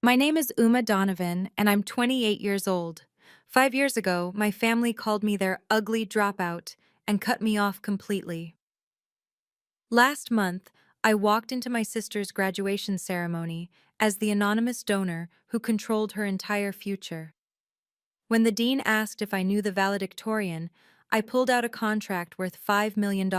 My name is Uma Donovan, and I'm 28 years old. 5 years ago, my family called me their ugly dropout and cut me off completely. Last month, I walked into my sister's graduation ceremony as the anonymous donor who controlled her entire future. When the dean asked if I knew the valedictorian, I pulled out a contract worth $5 million.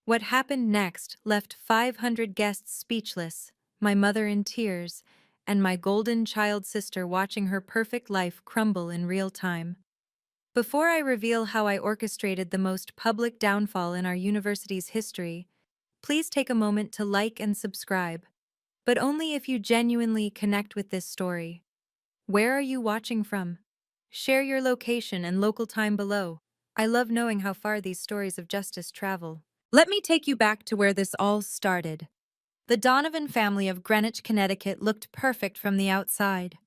What happened next left 500 guests speechless, my mother in tears, and my golden child sister watching her perfect life crumble in real time. Before I reveal how I orchestrated the most public downfall in our university's history, please take a moment to like and subscribe, but only if you genuinely connect with this story. Where are you watching from? Share your location and local time below. I love knowing how far these stories of justice travel. Let me take you back to where this all started. The Donovan family of Greenwich, Connecticut looked perfect from the outside.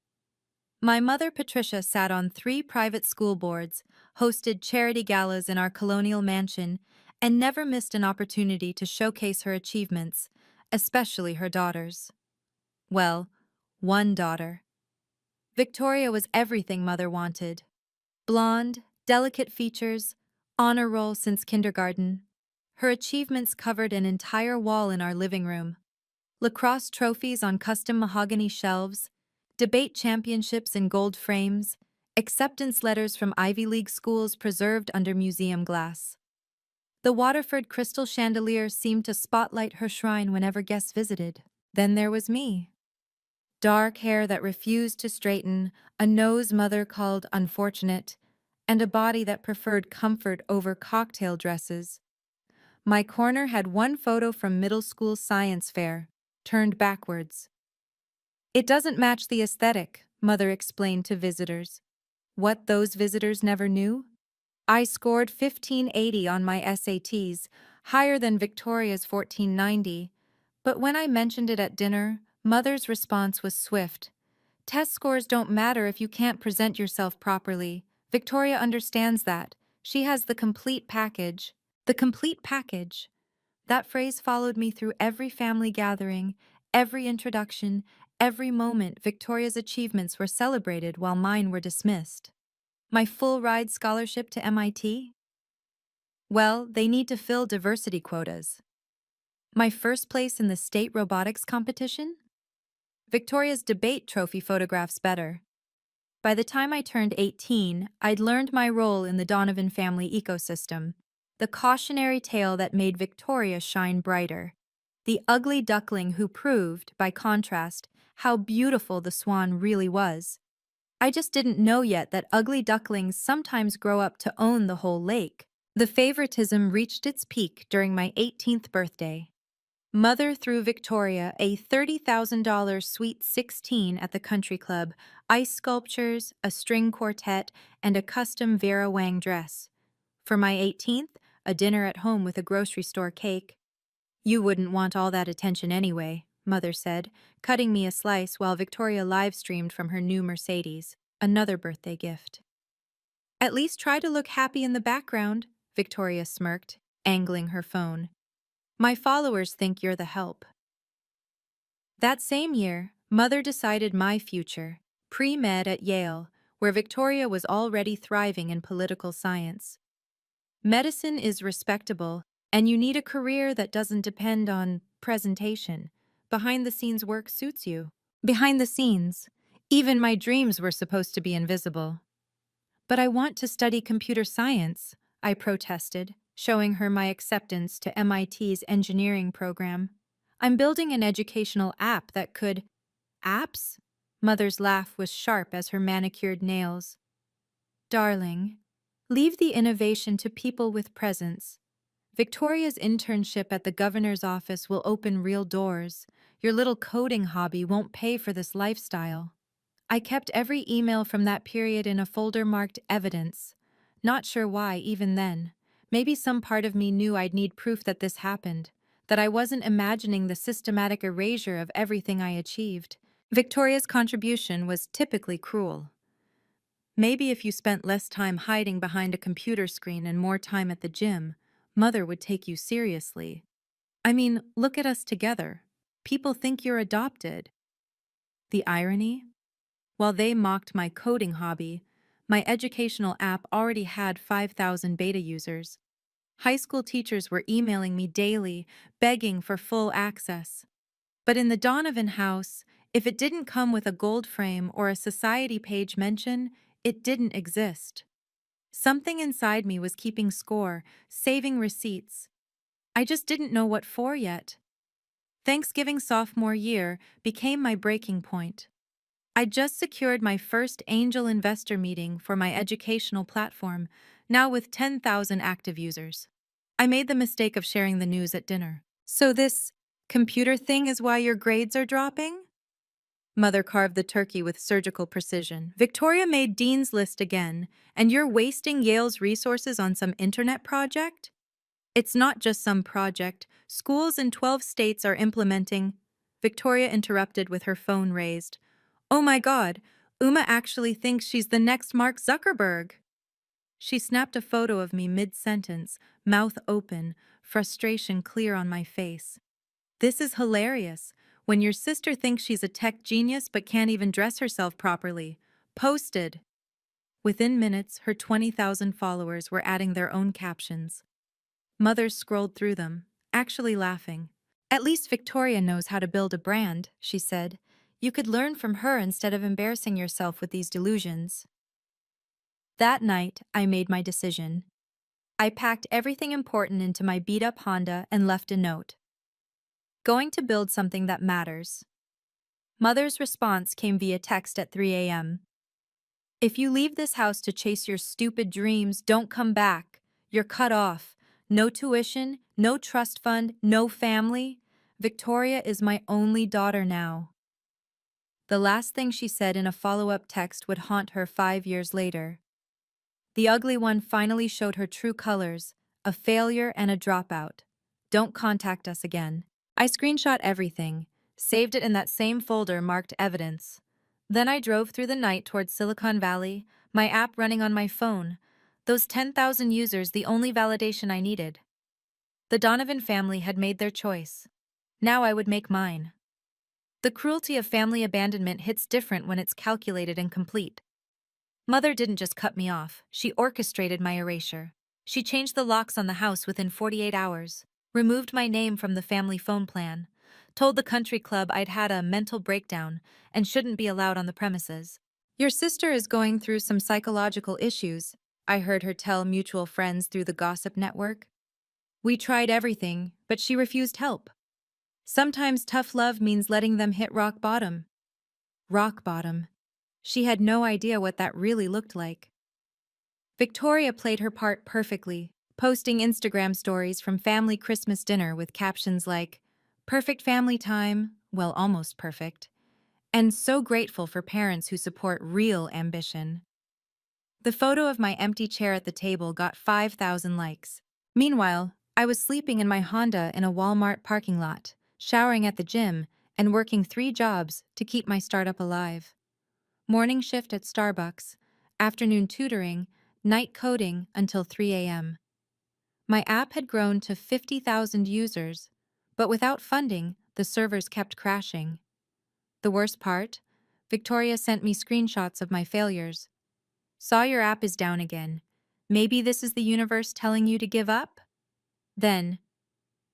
My mother, Patricia, sat on 3 private school boards, hosted charity galas in our colonial mansion, and never missed an opportunity to showcase her achievements, especially her daughters. Well, one daughter. Victoria was everything Mother wanted. Blonde, delicate features, honor roll since kindergarten. Her achievements covered an entire wall in our living room. Lacrosse trophies on custom mahogany shelves, debate championships in gold frames, acceptance letters from Ivy League schools preserved under museum glass. The Waterford crystal chandelier seemed to spotlight her shrine whenever guests visited. Then there was me. Dark hair that refused to straighten, a nose Mother called unfortunate, and a body that preferred comfort over cocktail dresses. My corner had one photo from middle school science fair, turned backwards. It doesn't match the aesthetic, Mother explained to visitors. What those visitors never knew? I scored 1580 on my SATs, higher than Victoria's 1490. But when I mentioned it at dinner, Mother's response was swift. Test scores don't matter if you can't present yourself properly. Victoria understands that. She has the complete package. The complete package. That phrase followed me through every family gathering, every introduction, every moment Victoria's achievements were celebrated while mine were dismissed. My full ride scholarship to MIT? Well, they need to fill diversity quotas. My first place in the state robotics competition? Victoria's debate trophy photographs better. By the time I turned 18, I'd learned my role in the Donovan family ecosystem, the cautionary tale that made Victoria shine brighter, the ugly duckling who proved, by contrast, how beautiful the swan really was. I just didn't know yet that ugly ducklings sometimes grow up to own the whole lake. The favoritism reached its peak during my 18th birthday. Mother threw Victoria a $30,000 Sweet 16 at the country club, ice sculptures, a string quartet, and a custom Vera Wang dress. For my 18th, a dinner at home with a grocery store cake. You wouldn't want all that attention anyway, Mother said, cutting me a slice while Victoria live-streamed from her new Mercedes, another birthday gift. At least try to look happy in the background, Victoria smirked, angling her phone. My followers think you're the help. That same year, Mother decided my future, pre-med at Yale, where Victoria was already thriving in political science. Medicine is respectable, and you need a career that doesn't depend on presentation. Behind-the-scenes work suits you. Behind the scenes, even my dreams were supposed to be invisible. But I want to study computer science, I protested, showing her my acceptance to MIT's engineering program. I'm building an educational app that could— Apps? Mother's laugh was sharp as her manicured nails. Darling, leave the innovation to people with presence. Victoria's internship at the governor's office will open real doors. Your little coding hobby won't pay for this lifestyle. I kept every email from that period in a folder marked evidence. Not sure why, even then. Maybe some part of me knew I'd need proof that this happened, that I wasn't imagining the systematic erasure of everything I achieved. Victoria's contribution was typically cruel. Maybe if you spent less time hiding behind a computer screen and more time at the gym, Mother would take you seriously. I mean, look at us together. People think you're adopted. The irony? While they mocked my coding hobby, my educational app already had 5,000 beta users. High school teachers were emailing me daily, begging for full access. But in the Donovan house, if it didn't come with a gold frame or a society page mention, it didn't exist. Something inside me was keeping score, saving receipts. I just didn't know what for yet. Thanksgiving sophomore year became my breaking point. I just secured my first angel investor meeting for my educational platform, now with 10,000 active users. I made the mistake of sharing the news at dinner. So this computer thing is why your grades are dropping? Mother carved the turkey with surgical precision. Victoria made Dean's List again, and you're wasting Yale's resources on some internet project? It's not just some project. Schools in 12 states are implementing. Victoria interrupted with her phone raised. Oh my God, Uma actually thinks she's the next Mark Zuckerberg. She snapped a photo of me mid-sentence, mouth open, frustration clear on my face. This is hilarious. When your sister thinks she's a tech genius but can't even dress herself properly. Posted. Within minutes, her 20,000 followers were adding their own captions. Mothers scrolled through them, actually laughing. At least Victoria knows how to build a brand, she said. You could learn from her instead of embarrassing yourself with these delusions. That night, I made my decision. I packed everything important into my beat-up Honda and left a note. Going to build something that matters. Mother's response came via text at 3 a.m. If you leave this house to chase your stupid dreams, don't come back. You're cut off. No tuition, no trust fund, no family. Victoria is my only daughter now. The last thing she said in a follow-up text would haunt her 5 years later. The ugly one finally showed her true colors, a failure and a dropout. Don't contact us again. I screenshot everything, saved it in that same folder marked evidence. Then I drove through the night towards Silicon Valley, my app running on my phone. Those 10,000 users, the only validation I needed. The Donovan family had made their choice. Now I would make mine. The cruelty of family abandonment hits different when it's calculated and complete. Mother didn't just cut me off, she orchestrated my erasure. She changed the locks on the house within 48 hours, removed my name from the family phone plan, told the country club I'd had a mental breakdown and shouldn't be allowed on the premises. Your sister is going through some psychological issues, I heard her tell mutual friends through the gossip network. We tried everything, but she refused help. Sometimes tough love means letting them hit rock bottom. Rock bottom. She had no idea what that really looked like. Victoria played her part perfectly, posting Instagram stories from family Christmas dinner with captions like, "Perfect family time, well, almost perfect," and "so grateful for parents who support real ambition." The photo of my empty chair at the table got 5,000 likes. Meanwhile, I was sleeping in my Honda in a Walmart parking lot, showering at the gym, and working 3 jobs to keep my startup alive. Morning shift at Starbucks, afternoon tutoring, night coding until 3 a.m. My app had grown to 50,000 users, but without funding, the servers kept crashing. The worst part? Victoria sent me screenshots of my failures. Saw your app is down again. Maybe this is the universe telling you to give up? Then,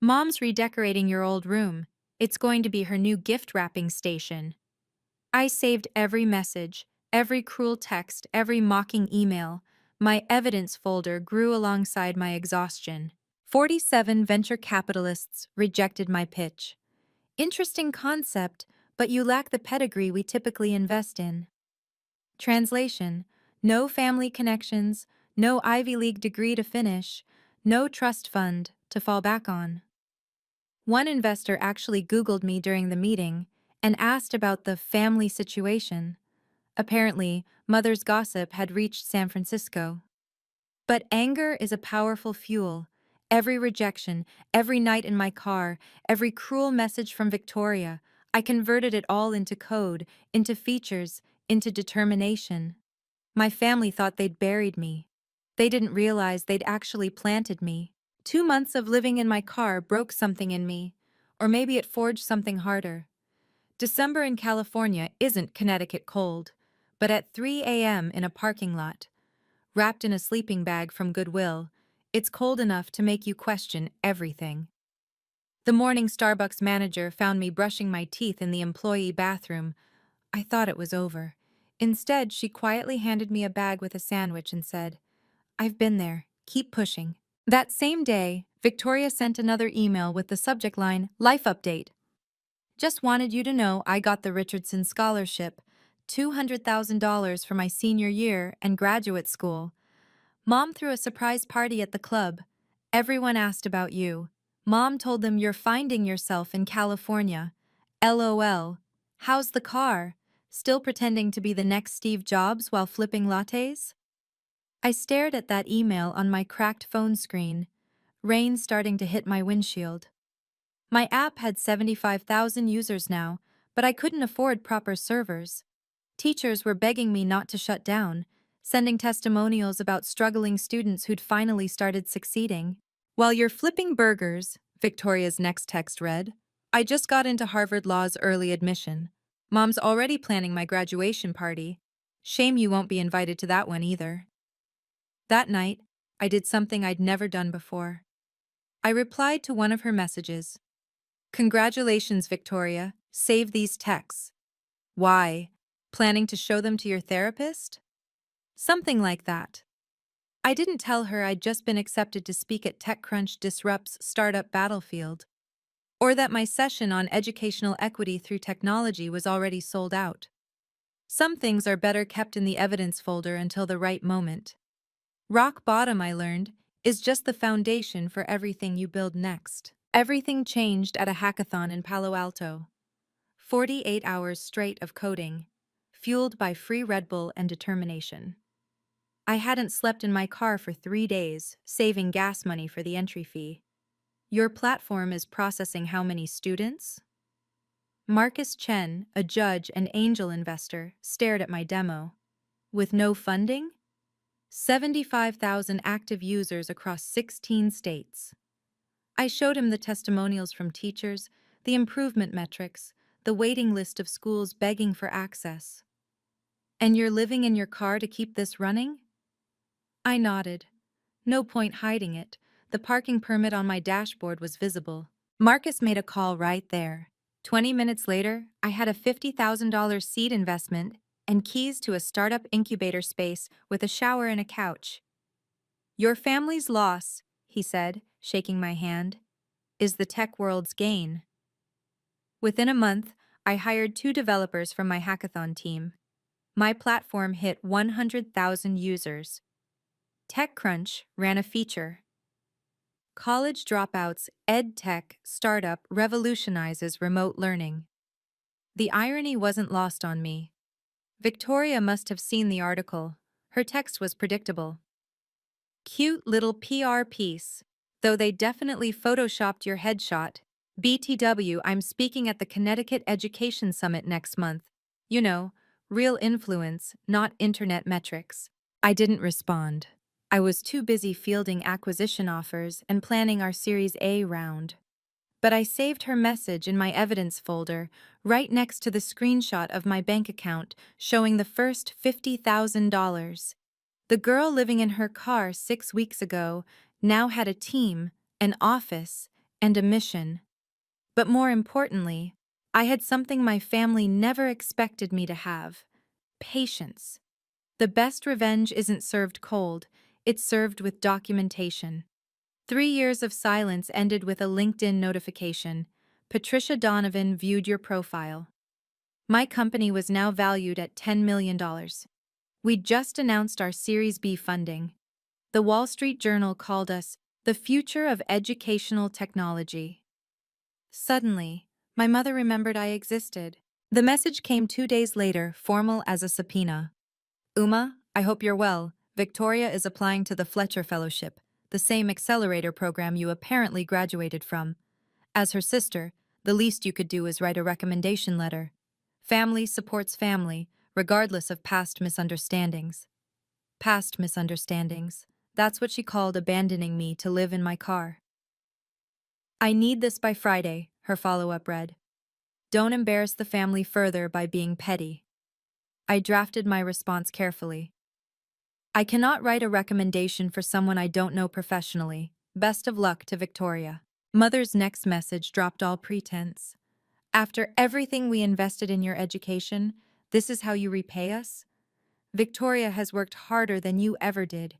Mom's redecorating your old room. It's going to be her new gift wrapping station. I saved every message, every cruel text, every mocking email. My evidence folder grew alongside my exhaustion. 47 venture capitalists rejected my pitch. Interesting concept, but you lack the pedigree we typically invest in. Translation: no family connections, no Ivy League degree to finish, no trust fund to fall back on. One investor actually Googled me during the meeting and asked about the family situation. Apparently, Mother's gossip had reached San Francisco. But anger is a powerful fuel. Every rejection, every night in my car, every cruel message from Victoria, I converted it all into code, into features, into determination. My family thought they'd buried me. They didn't realize they'd actually planted me. 2 months of living in my car broke something in me, or maybe it forged something harder. December in California isn't Connecticut cold, but at 3 a.m. in a parking lot, wrapped in a sleeping bag from Goodwill, it's cold enough to make you question everything. The morning Starbucks manager found me brushing my teeth in the employee bathroom. I thought it was over. Instead, she quietly handed me a bag with a sandwich and said, "I've been there. Keep pushing." That same day, Victoria sent another email with the subject line, "Life Update." Just wanted you to know I got the Richardson Scholarship, $200,000 for my senior year and graduate school. Mom threw a surprise party at the club. Everyone asked about you. Mom told them you're finding yourself in California. LOL. How's the car? Still pretending to be the next Steve Jobs while flipping lattes? I stared at that email on my cracked phone screen, rain starting to hit my windshield. My app had 75,000 users now, but I couldn't afford proper servers. Teachers were begging me not to shut down, sending testimonials about struggling students who'd finally started succeeding. "While you're flipping burgers," Victoria's next text read, "I just got into Harvard Law's early admission. Mom's already planning my graduation party. Shame you won't be invited to that one either." That night, I did something I'd never done before. I replied to one of her messages. "Congratulations, Victoria. Save these texts." "Why? Planning to show them to your therapist?" Something like that. I didn't tell her I'd just been accepted to speak at TechCrunch Disrupt's Startup Battlefield, or that my session on educational equity through technology was already sold out. Some things are better kept in the evidence folder until the right moment. Rock bottom, I learned, is just the foundation for everything you build next. Everything changed at a hackathon in Palo Alto. 48 hours straight of coding, fueled by free Red Bull and determination. I hadn't slept in my car for 3 days, saving gas money for the entry fee. "Your platform is processing how many students?" Marcus Chen, a judge and angel investor, stared at my demo. With no funding? 75,000 active users across 16 states. I showed him the testimonials from teachers, the improvement metrics, the waiting list of schools begging for access. "And you're living in your car to keep this running?" I nodded. No point hiding it. The parking permit on my dashboard was visible. Marcus made a call right there. 20 minutes later, I had a $50,000 seed investment and keys to a startup incubator space with a shower and a couch. "Your family's loss," he said, shaking my hand, "is the tech world's gain." Within a month, I hired 2 developers from my hackathon team. My platform hit 100,000 users. TechCrunch ran a feature. College Dropout's EdTech startup revolutionizes remote learning. The irony wasn't lost on me. Victoria must have seen the article. Her text was predictable. "Cute little PR piece, though they definitely photoshopped your headshot. BTW, I'm speaking at the Connecticut Education Summit next month. You know, real influence, not internet metrics." I didn't respond. I was too busy fielding acquisition offers and planning our Series A round. But I saved her message in my evidence folder, right next to the screenshot of my bank account showing the first $50,000. The girl living in her car 6 weeks ago now had a team, an office, and a mission. But more importantly, I had something my family never expected me to have: patience. The best revenge isn't served cold, it's served with documentation. 3 years of silence ended with a LinkedIn notification. "Patricia Donovan viewed your profile." My company was now valued at $10 million. We'd just announced our Series B funding. The Wall Street Journal called us the future of educational technology. Suddenly, my mother remembered I existed. The message came 2 days later, formal as a subpoena. "Uma, I hope you're well. Victoria is applying to the Fletcher Fellowship, the same accelerator program you apparently graduated from. As her sister, the least you could do is write a recommendation letter. Family supports family, regardless of past misunderstandings." Past misunderstandings. That's what she called abandoning me to live in my car. "I need this by Friday," her follow-up read. Don't embarrass the family further by being petty. I drafted my response carefully. I cannot write a recommendation for someone I don't know professionally. Best of luck to Victoria. Mother's next message dropped all pretense. After everything we invested in your education, this is how you repay us? Victoria has worked harder than you ever did.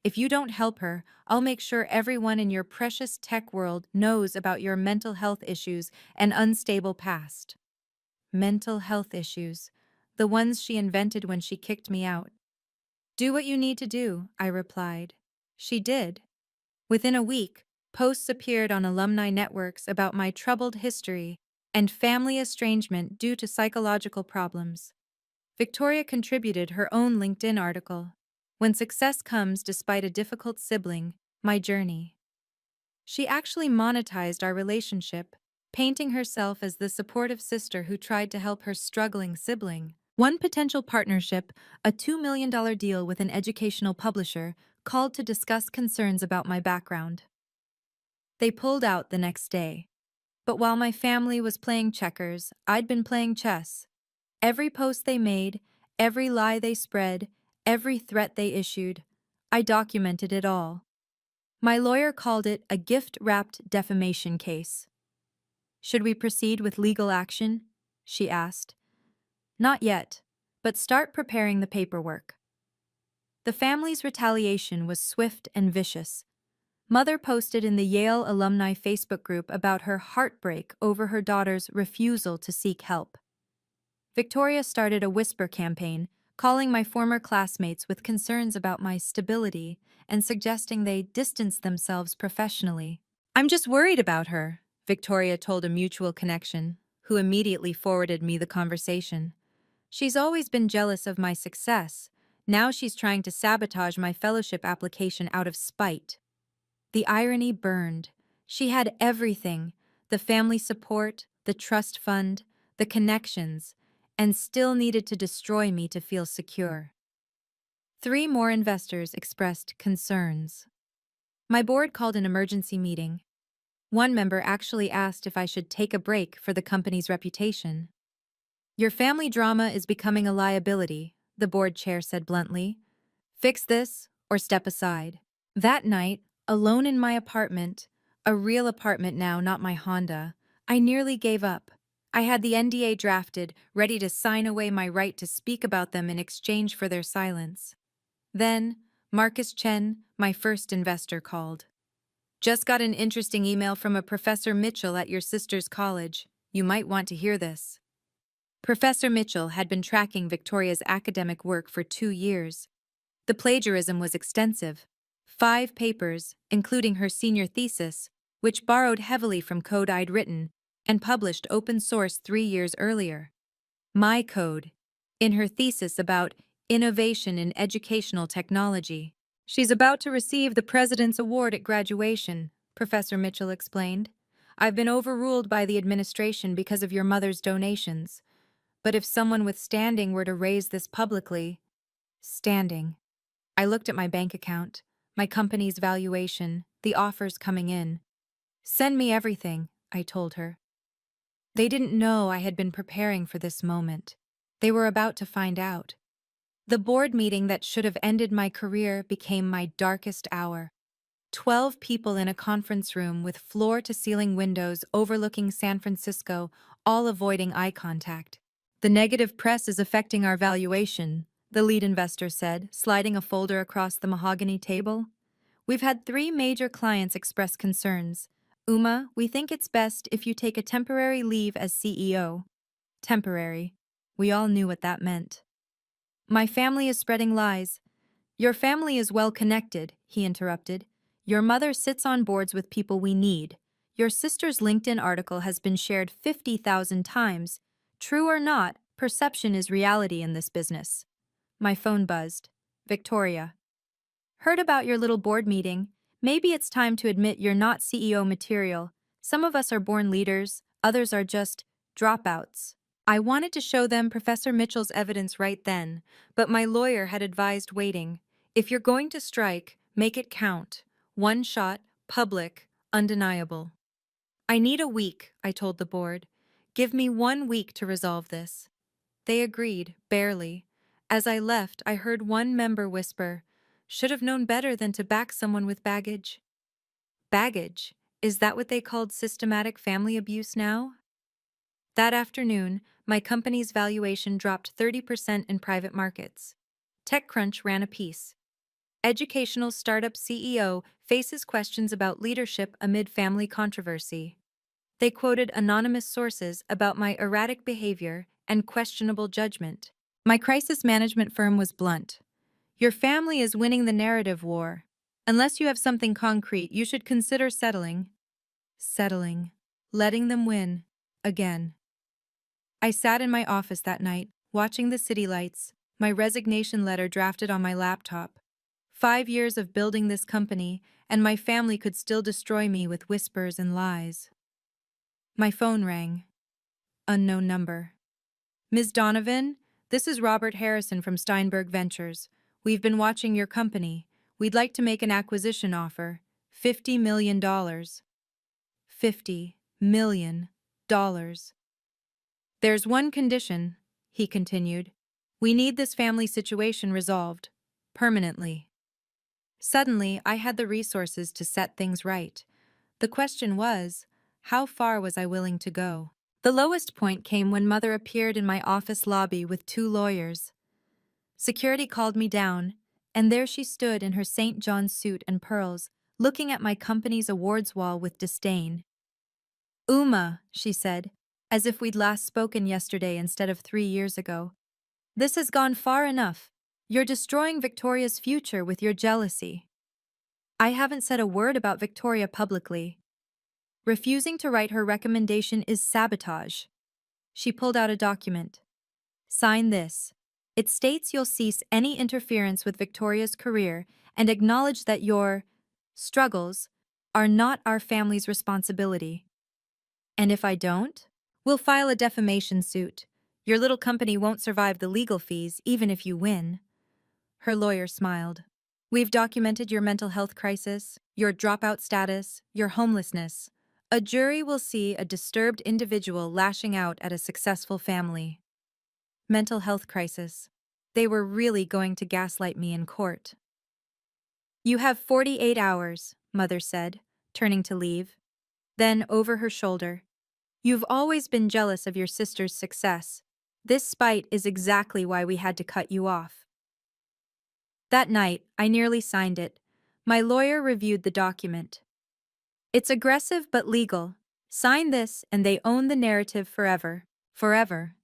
If you don't help her, I'll make sure everyone in your precious tech world knows about your mental health issues and unstable past. Mental health issues. The ones she invented when she kicked me out. Do what you need to do, I replied. She did. Within a week, posts appeared on alumni networks about my troubled history and family estrangement due to psychological problems. Victoria contributed her own LinkedIn article, When Success Comes Despite a Difficult Sibling, My Journey. She actually monetized our relationship, painting herself as the supportive sister who tried to help her struggling sibling. One potential partnership, a $2 million deal with an educational publisher, called to discuss concerns about my background. They pulled out the next day. But while my family was playing checkers, I'd been playing chess. Every post they made, every lie they spread, every threat they issued, I documented it all. My lawyer called it a gift-wrapped defamation case. Should we proceed with legal action? She asked. Not yet, but start preparing the paperwork. The family's retaliation was swift and vicious. Mother posted in the Yale alumni Facebook group about her heartbreak over her daughter's refusal to seek help. Victoria started a whisper campaign, calling my former classmates with concerns about my stability and suggesting they distance themselves professionally. I'm just worried about her, Victoria told a mutual connection, who immediately forwarded me the conversation. She's always been jealous of my success. Now she's trying to sabotage my fellowship application out of spite. The irony burned. She had everything, the family support, the trust fund, the connections, and still needed to destroy me to feel secure. 3 more investors expressed concerns. My board called an emergency meeting. One member actually asked if I should take a break for the company's reputation. Your family drama is becoming a liability, the board chair said bluntly. Fix this or step aside. That night, alone in my apartment, a real apartment now, not my Honda, I nearly gave up. I had the NDA drafted, ready to sign away my right to speak about them in exchange for their silence. Then, Marcus Chen, my first investor, called. Just got an interesting email from a Professor Mitchell at your sister's college. You might want to hear this. Professor Mitchell had been tracking Victoria's academic work for 2 years. The plagiarism was extensive. 5 papers, including her senior thesis, which borrowed heavily from code I'd written and published open source 3 years earlier. My code, in her thesis about innovation in educational technology. She's about to receive the President's Award at graduation, Professor Mitchell explained. I've been overruled by the administration because of your mother's donations. But if someone with standing were to raise this publicly... Standing. I looked at my bank account, my company's valuation, the offers coming in. Send me everything, I told her. They didn't know I had been preparing for this moment. They were about to find out. The board meeting that should have ended my career became my darkest hour. 12 people in a conference room with floor-to-ceiling windows overlooking San Francisco, all avoiding eye contact. The negative press is affecting our valuation, the lead investor said, sliding a folder across the mahogany table. We've had 3 major clients express concerns. Uma, we think it's best if you take a temporary leave as CEO. Temporary. We all knew what that meant. My family is spreading lies. Your family is well connected, he interrupted. Your mother sits on boards with people we need. Your sister's LinkedIn article has been shared 50,000 times. True or not, perception is reality in this business. My phone buzzed. Victoria. Heard about your little board meeting. Maybe it's time to admit you're not CEO material. Some of us are born leaders, others are just dropouts. I wanted to show them Professor Mitchell's evidence right then, but my lawyer had advised waiting. If you're going to strike, make it count. One shot, public, undeniable. I need a week, I told the board. Give me 1 week to resolve this. They agreed, barely. As I left, I heard one member whisper, "Should have known better than to back someone with baggage." Baggage? Is that what they called systematic family abuse now? That afternoon, my company's valuation dropped 30% in private markets. TechCrunch ran a piece. Educational startup CEO faces questions about leadership amid family controversy. They quoted anonymous sources about my erratic behavior and questionable judgment. My crisis management firm was blunt. Your family is winning the narrative war. Unless you have something concrete, you should consider settling. Settling. Letting them win. Again. I sat in my office that night, watching the city lights, my resignation letter drafted on my laptop. 5 years of building this company, and my family could still destroy me with whispers and lies. My phone rang. Unknown number. Ms. Donovan, this is Robert Harrison from Steinberg Ventures. We've been watching your company. We'd like to make an acquisition offer. $50 million. $50 million. There's one condition, he continued. We need this family situation resolved. Permanently. Suddenly, I had the resources to set things right. The question was, how far was I willing to go? The lowest point came when Mother appeared in my office lobby with 2 lawyers. Security called me down, and there she stood in her St. John's suit and pearls, looking at my company's awards wall with disdain. Uma, she said, as if we'd last spoken yesterday instead of 3 years ago. This has gone far enough. You're destroying Victoria's future with your jealousy. I haven't said a word about Victoria publicly. Refusing to write her recommendation is sabotage. She pulled out a document. Sign this. It states you'll cease any interference with Victoria's career and acknowledge that your struggles are not our family's responsibility. And if I don't, we'll file a defamation suit. Your little company won't survive the legal fees even if you win. Her lawyer smiled. We've documented your mental health crisis, your dropout status, your homelessness. A jury will see a disturbed individual lashing out at a successful family. Mental health crisis. They were really going to gaslight me in court. You have 48 hours, Mother said, turning to leave. Then, over her shoulder, you've always been jealous of your sister's success. This spite is exactly why we had to cut you off. That night, I nearly signed it. My lawyer reviewed the document. It's aggressive but legal. Sign this and they own the narrative forever. Forever.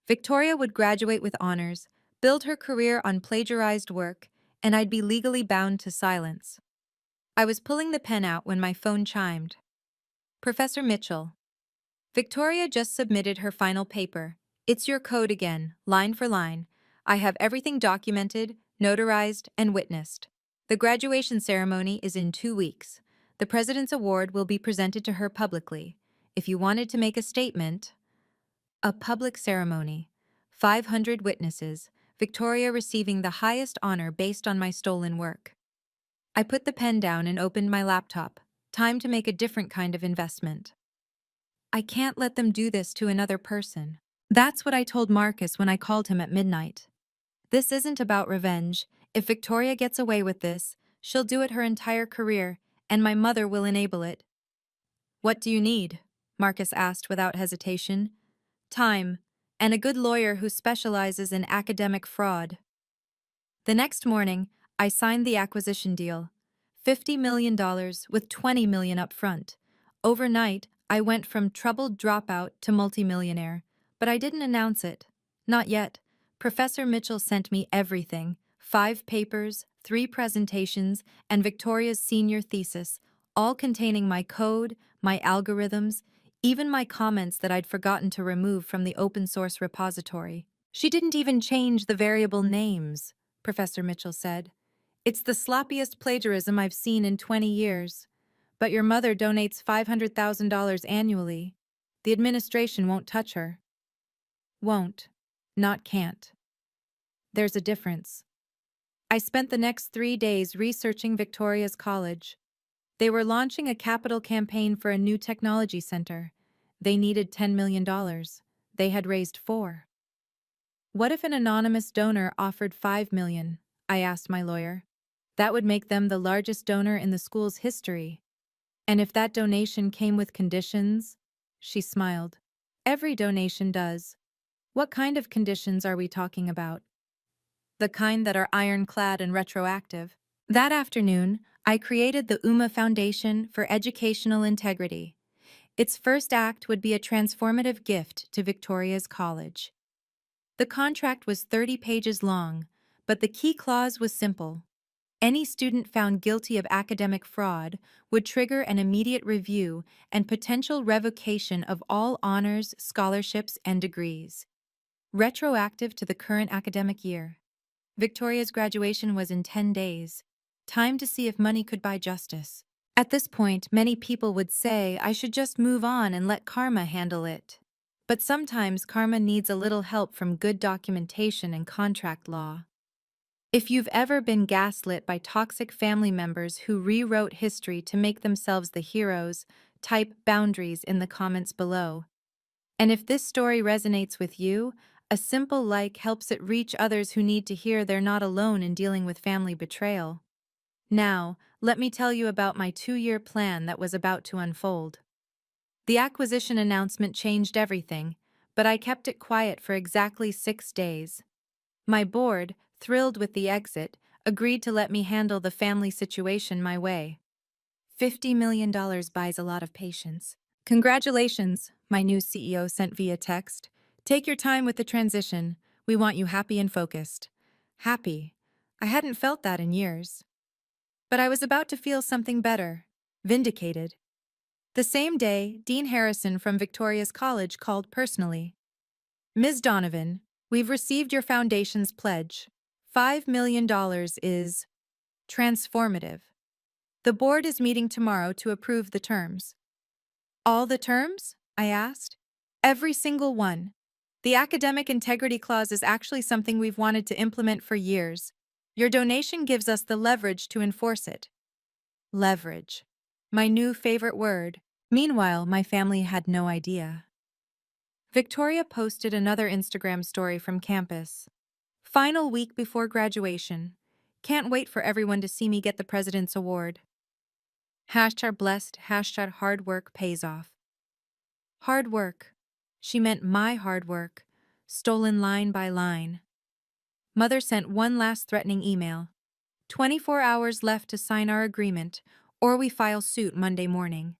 Victoria would graduate with honors, build her career on plagiarized work, and I'd be legally bound to silence. I was pulling the pen out when my phone chimed. Professor Mitchell. Victoria just submitted her final paper. It's your code again, line for line. I have everything documented, notarized, and witnessed. The graduation ceremony is in 2 weeks. The President's Award will be presented to her publicly. If you wanted to make a statement... A public ceremony. 500 witnesses, Victoria receiving the highest honor based on my stolen work. I put the pen down and opened my laptop. Time to make a different kind of investment. I can't let them do this to another person. That's what I told Marcus when I called him at midnight. This isn't about revenge. If Victoria gets away with this, she'll do it her entire career, and my mother will enable it. What do you need? Marcus asked without hesitation. Time, and a good lawyer who specializes in academic fraud. The next morning, I signed the acquisition deal. $50 million with $20 million up front. Overnight, I went from troubled dropout to multimillionaire, but I didn't announce it. Not yet. Professor Mitchell sent me everything. 5 papers, 3 presentations, and Victoria's senior thesis, all containing my code, my algorithms, even my comments that I'd forgotten to remove from the open-source repository. She didn't even change the variable names, Professor Mitchell said. It's the sloppiest plagiarism I've seen in 20 years. But your mother donates $500,000 annually. The administration won't touch her. Won't. Not can't. There's a difference. I spent the next 3 days researching Victoria's college. They were launching a capital campaign for a new technology center. They needed $10 million. They had raised 4. What if an anonymous donor offered 5 million? I asked my lawyer. That would make them the largest donor in the school's history. And if that donation came with conditions? She smiled. Every donation does. What kind of conditions are we talking about? The kind that are ironclad and retroactive. That afternoon, I created the Foundation for Educational Integrity. Its first act would be a transformative gift to Victoria's college. The contract was 30 pages long, but the key clause was simple. Any student found guilty of academic fraud would trigger an immediate review and potential revocation of all honors, scholarships, and degrees. Retroactive to the current academic year. Victoria's graduation was in 10 days. Time to see if money could buy justice. At this point, many people would say I should just move on and let karma handle it. But sometimes karma needs a little help from good documentation and contract law. If you've ever been gaslit by toxic family members who rewrote history to make themselves the heroes, type boundaries in the comments below. And if this story resonates with you, a simple like helps it reach others who need to hear they're not alone in dealing with family betrayal. Now, let me tell you about my 2-year plan that was about to unfold. The acquisition announcement changed everything, but I kept it quiet for exactly 6 days. My board, thrilled with the exit, agreed to let me handle the family situation my way. $50 million buys a lot of patience. Congratulations, my new CEO sent via text. Take your time with the transition. We want you happy and focused. Happy. I hadn't felt that in years. But I was about to feel something better. Vindicated. The same day, Dean Harrison from Victoria's College called personally. Ms. Donovan, we've received your foundation's pledge. $5 million is transformative. The board is meeting tomorrow to approve the terms. All the terms? I asked. Every single one. The academic integrity clause is actually something we've wanted to implement for years. Your donation gives us the leverage to enforce it. Leverage. My new favorite word. Meanwhile, my family had no idea. Victoria posted another Instagram story from campus. Final week before graduation. Can't wait for everyone to see me get the President's Award. Hashtag blessed, hashtag hard work pays off. Hard work. She meant my hard work, stolen line by line. Mother sent one last threatening email. 24 hours left to sign our agreement, or we file suit Monday morning.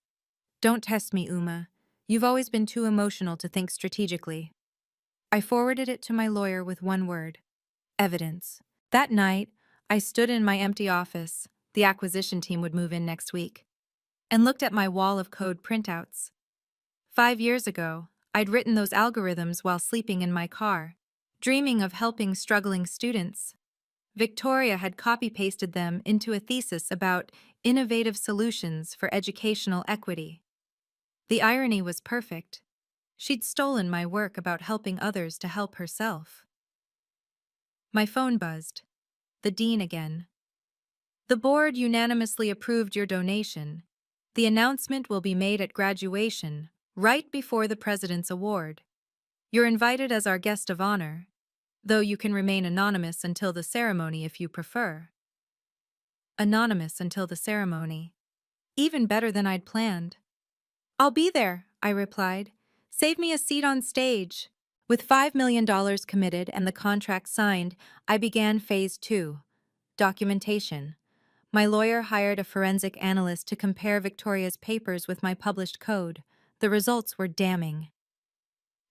Don't test me, Uma. You've always been too emotional to think strategically. I forwarded it to my lawyer with one word. Evidence. That night, I stood in my empty office, the acquisition team would move in next week, and looked at my wall of code printouts. 5 years ago, I'd written those algorithms while sleeping in my car, dreaming of helping struggling students. Victoria had copy-pasted them into a thesis about innovative solutions for educational equity. The irony was perfect. She'd stolen my work about helping others to help herself. My phone buzzed. The dean again. The board unanimously approved your donation. The announcement will be made at graduation, right before the President's Award. You're invited as our guest of honor, though you can remain anonymous until the ceremony if you prefer. Anonymous until the ceremony. Even better than I'd planned. I'll be there, I replied. Save me a seat on stage. With $5 million committed and the contract signed, I began Phase 2. Documentation. My lawyer hired a forensic analyst to compare Victoria's papers with my published code. The results were damning.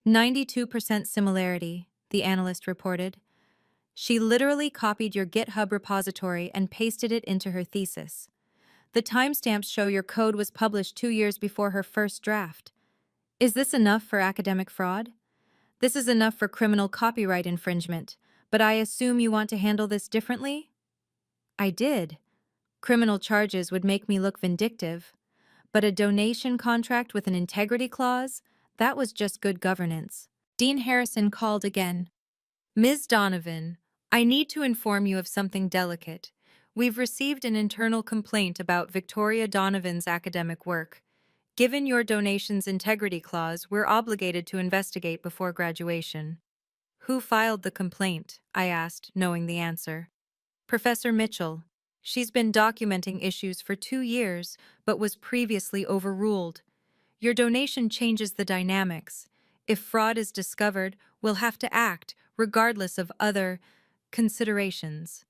92% similarity, the analyst reported. She literally copied your GitHub repository and pasted it into her thesis. The timestamps show your code was published 2 years before her first draft. Is this enough for academic fraud? This is enough for criminal copyright infringement, but I assume you want to handle this differently? I did. Criminal charges would make me look vindictive. But a donation contract with an integrity clause? That was just good governance. Dean Harrison called again. Ms. Donovan, I need to inform you of something delicate. We've received an internal complaint about Victoria Donovan's academic work. Given your donation's integrity clause, we're obligated to investigate before graduation. Who filed the complaint? I asked, knowing the answer. Professor Mitchell. She's been documenting issues for 2 years, but was previously overruled. Your donation changes the dynamics. If fraud is discovered, we'll have to act, regardless of considerations.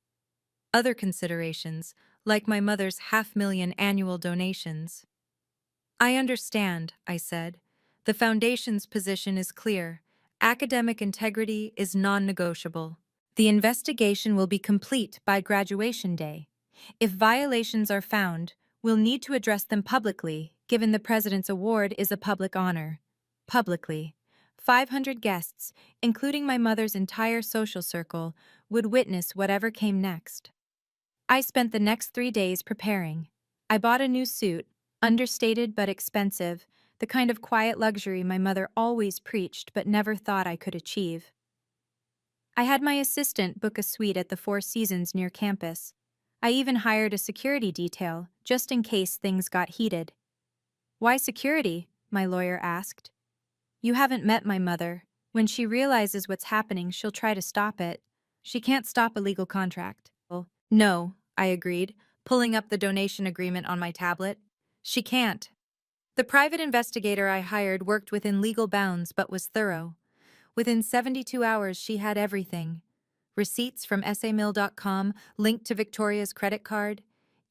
Other considerations, like my mother's $500,000 annual donations. I understand, I said. The Foundation's position is clear. Academic integrity is non-negotiable. The investigation will be complete by graduation day. If violations are found, we'll need to address them publicly, given the President's Award is a public honor. Publicly. 500 guests, including my mother's entire social circle, would witness whatever came next. I spent the next 3 days preparing. I bought a new suit, understated but expensive, the kind of quiet luxury my mother always preached but never thought I could achieve. I had my assistant book a suite at the Four Seasons near campus. I even hired a security detail, just in case things got heated. Why security? My lawyer asked. You haven't met my mother. When she realizes what's happening, she'll try to stop it. She can't stop a legal contract. No, I agreed, pulling up the donation agreement on my tablet. She can't. The private investigator I hired worked within legal bounds but was thorough. Within 72 hours, she had everything. Receipts from essaymill.com linked to Victoria's credit card,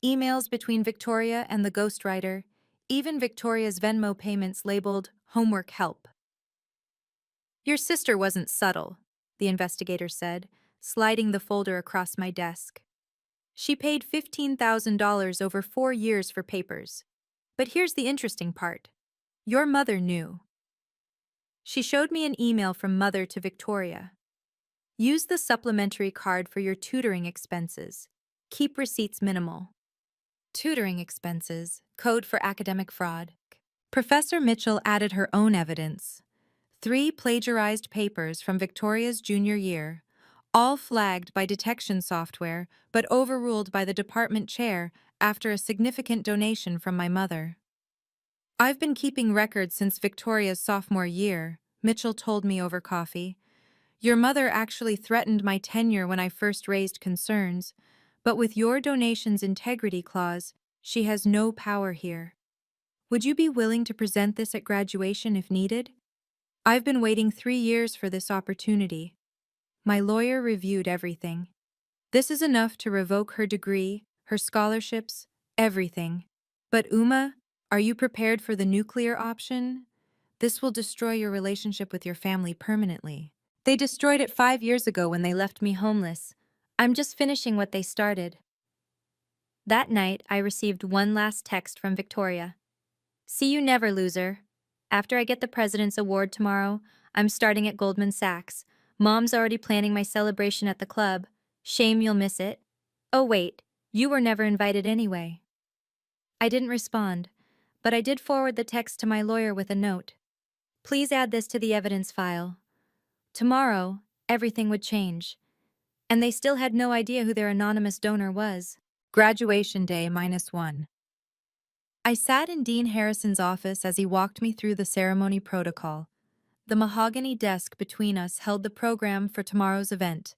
emails between Victoria and the ghostwriter, even Victoria's Venmo payments labeled homework help. Your sister wasn't subtle, the investigator said, sliding the folder across my desk. She paid $15,000 over 4 years for papers. But here's the interesting part. Your mother knew. She showed me an email from Mother to Victoria. Use the supplementary card for your tutoring expenses. Keep receipts minimal. Tutoring expenses, code for academic fraud. Professor Mitchell added her own evidence. 3 plagiarized papers from Victoria's junior year, all flagged by detection software but overruled by the department chair after a significant donation from my mother. I've been keeping records since Victoria's sophomore year, Mitchell told me over coffee. Your mother actually threatened my tenure when I first raised concerns, but with your donation's integrity clause, she has no power here. Would you be willing to present this at graduation if needed? I've been waiting 3 years for this opportunity. My lawyer reviewed everything. This is enough to revoke her degree, her scholarships, everything. But Uma, are you prepared for the nuclear option? This will destroy your relationship with your family permanently. They destroyed it 5 years ago when they left me homeless. I'm just finishing what they started. That night, I received one last text from Victoria. See you never, loser. After I get the President's Award tomorrow, I'm starting at Goldman Sachs. Mom's already planning my celebration at the club. Shame you'll miss it. Oh wait, you were never invited anyway. I didn't respond, but I did forward the text to my lawyer with a note. Please add this to the evidence file. Tomorrow, everything would change. And they still had no idea who their anonymous donor was. Graduation day -1. I sat in Dean Harrison's office as he walked me through the ceremony protocol. The mahogany desk between us held the program for tomorrow's event.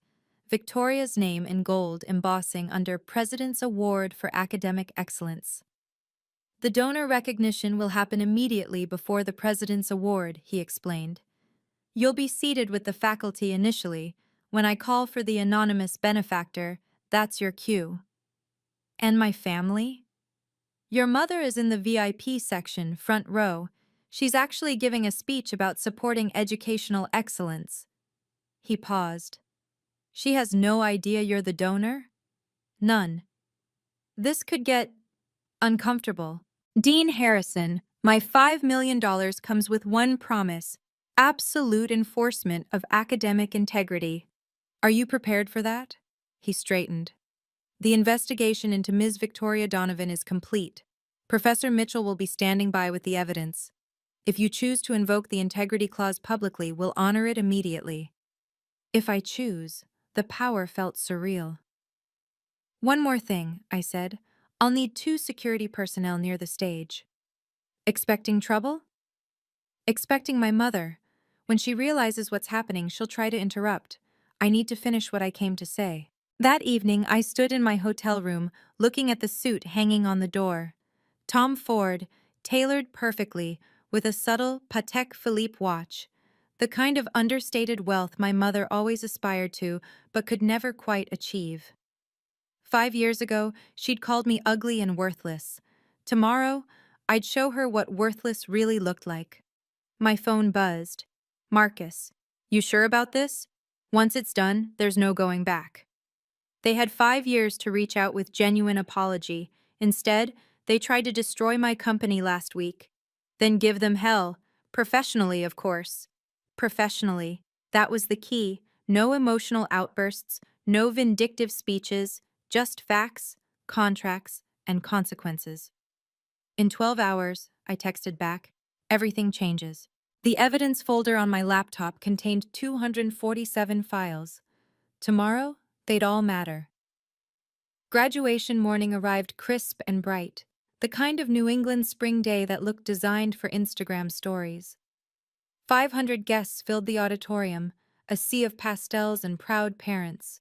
Victoria's name in gold embossing under President's Award for Academic Excellence. The donor recognition will happen immediately before the President's Award, he explained. You'll be seated with the faculty initially. When I call for the anonymous benefactor, that's your cue. And my family? Your mother is in the VIP section, front row. She's actually giving a speech about supporting educational excellence. He paused. She has no idea you're the donor? None. This could get uncomfortable. Dean Harrison, my $5 million comes with one promise: absolute enforcement of academic integrity. Are you prepared for that? He straightened. The investigation into Ms. Victoria Donovan is complete. Professor Mitchell will be standing by with the evidence. If you choose to invoke the integrity clause publicly, we'll honor it immediately. If I choose, the power felt surreal. One more thing, I said. I'll need 2 security personnel near the stage. Expecting trouble? Expecting my mother. When she realizes what's happening, she'll try to interrupt. I need to finish what I came to say. That evening, I stood in my hotel room, looking at the suit hanging on the door. Tom Ford, tailored perfectly, with a subtle Patek Philippe watch. The kind of understated wealth my mother always aspired to, but could never quite achieve. 5 years ago, she'd called me ugly and worthless. Tomorrow, I'd show her what worthless really looked like. My phone buzzed. Marcus, you sure about this? Once it's done, there's no going back. They had 5 years to reach out with genuine apology. Instead, they tried to destroy my company last week. Then give them hell. Professionally, of course. Professionally. That was the key. No emotional outbursts, no vindictive speeches, just facts, contracts, and consequences. In 12 hours, I texted back, everything changes. The evidence folder on my laptop contained 247 files. Tomorrow, they'd all matter. Graduation morning arrived crisp and bright, the kind of New England spring day that looked designed for Instagram stories. 500 guests filled the auditorium, a sea of pastels and proud parents.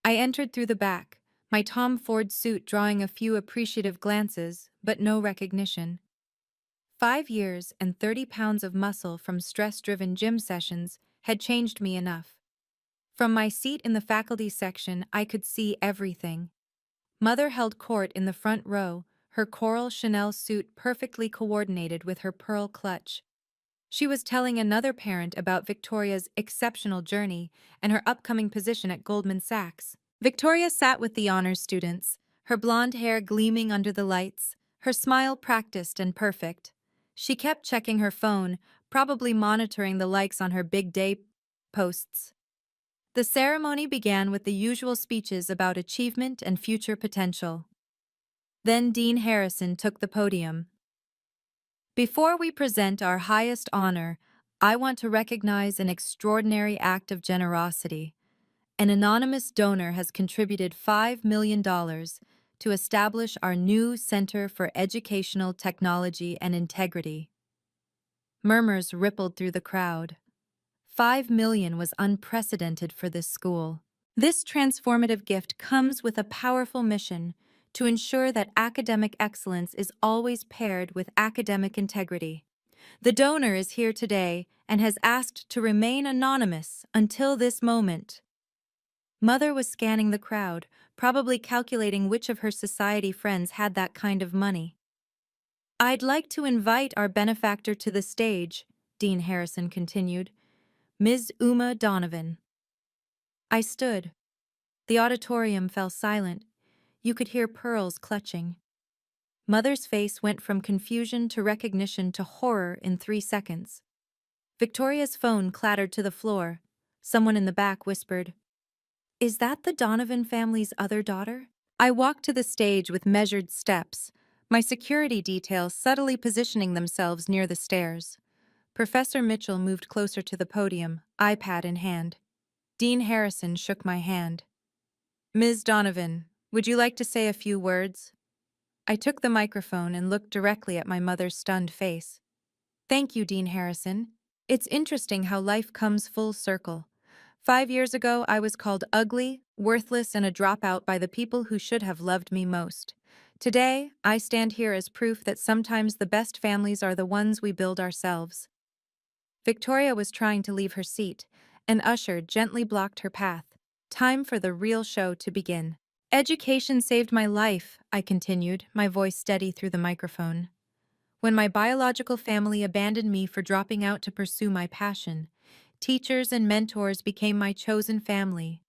I entered through the back, my Tom Ford suit drawing a few appreciative glances, but no recognition. 5 years and 30 pounds of muscle from stress-driven gym sessions had changed me enough. From my seat in the faculty section, I could see everything. Mother held court in the front row, her coral Chanel suit perfectly coordinated with her pearl clutch. She was telling another parent about Victoria's exceptional journey and her upcoming position at Goldman Sachs. Victoria sat with the honors students, her blonde hair gleaming under the lights, her smile practiced and perfect. She kept checking her phone, probably monitoring the likes on her big day posts. The ceremony began with the usual speeches about achievement and future potential. Then Dean Harrison took the podium. Before we present our highest honor, I want to recognize an extraordinary act of generosity. An anonymous donor has contributed $5 million to establish our new Center for Educational Technology and Integrity. Murmurs rippled through the crowd. $5 million was unprecedented for this school. This transformative gift comes with a powerful mission to ensure that academic excellence is always paired with academic integrity. The donor is here today and has asked to remain anonymous until this moment. Mother was scanning the crowd, probably calculating which of her society friends had that kind of money. I'd like to invite our benefactor to the stage, Dean Harrison continued. Ms. Uma Donovan. I stood. The auditorium fell silent. You could hear pearls clutching. Mother's face went from confusion to recognition to horror in 3 seconds. Victoria's phone clattered to the floor. Someone in the back whispered, "Is that the Donovan family's other daughter?" I walked to the stage with measured steps, my security detail subtly positioning themselves near the stairs. Professor Mitchell moved closer to the podium, iPad in hand. Dean Harrison shook my hand. "Ms. Donovan, would you like to say a few words?" I took the microphone and looked directly at my mother's stunned face. "Thank you, Dean Harrison. It's interesting how life comes full circle. 5 years ago, I was called ugly, worthless, and a dropout by the people who should have loved me most. Today, I stand here as proof that sometimes the best families are the ones we build ourselves." Victoria was trying to leave her seat. An usher gently blocked her path. Time for the real show to begin. "Education saved my life," I continued, my voice steady through the microphone. "When my biological family abandoned me for dropping out to pursue my passion, teachers and mentors became my chosen family.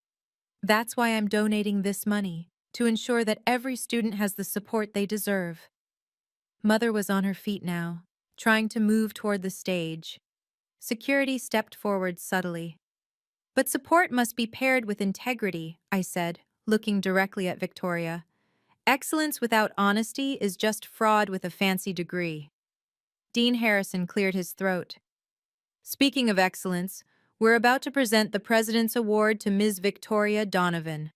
That's why I'm donating this money, to ensure that every student has the support they deserve." Mother was on her feet now, trying to move toward the stage. Security stepped forward subtly. "But support must be paired with integrity," I said, looking directly at Victoria. "Excellence without honesty is just fraud with a fancy degree." Dean Harrison cleared his throat. "Speaking of excellence, we're about to present the President's Award to Ms. Victoria Donovan."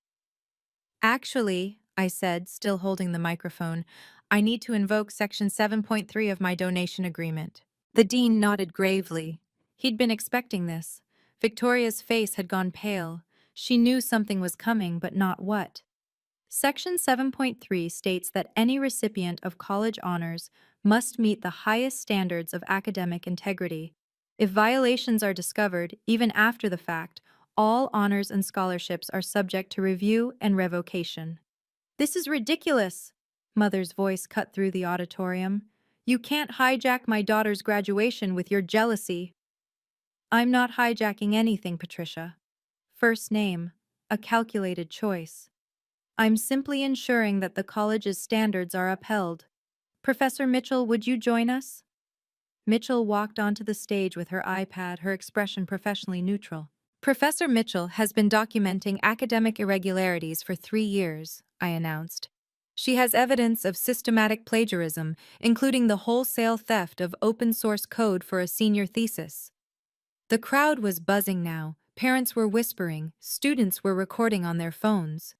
"Actually," I said, still holding the microphone, I need to invoke Section 7.3 of my donation agreement. The dean nodded gravely. He'd been expecting this. Victoria's face had gone pale. She knew something was coming, but not what. Section 7.3 states that any recipient of college honors must meet the highest standards of academic integrity. If violations are discovered, even after the fact, all honors and scholarships are subject to review and revocation. This is ridiculous, Mother's voice cut through the auditorium. You can't hijack my daughter's graduation with your jealousy. I'm not hijacking anything, Patricia. First name, a calculated choice. I'm simply ensuring that the college's standards are upheld. Professor Mitchell, would you join us? Mitchell walked onto the stage with her iPad, her expression professionally neutral. Professor Mitchell has been documenting academic irregularities for 3 years, I announced. She has evidence of systematic plagiarism, including the wholesale theft of open-source code for a senior thesis. The crowd was buzzing now. Parents were whispering. Students were recording on their phones.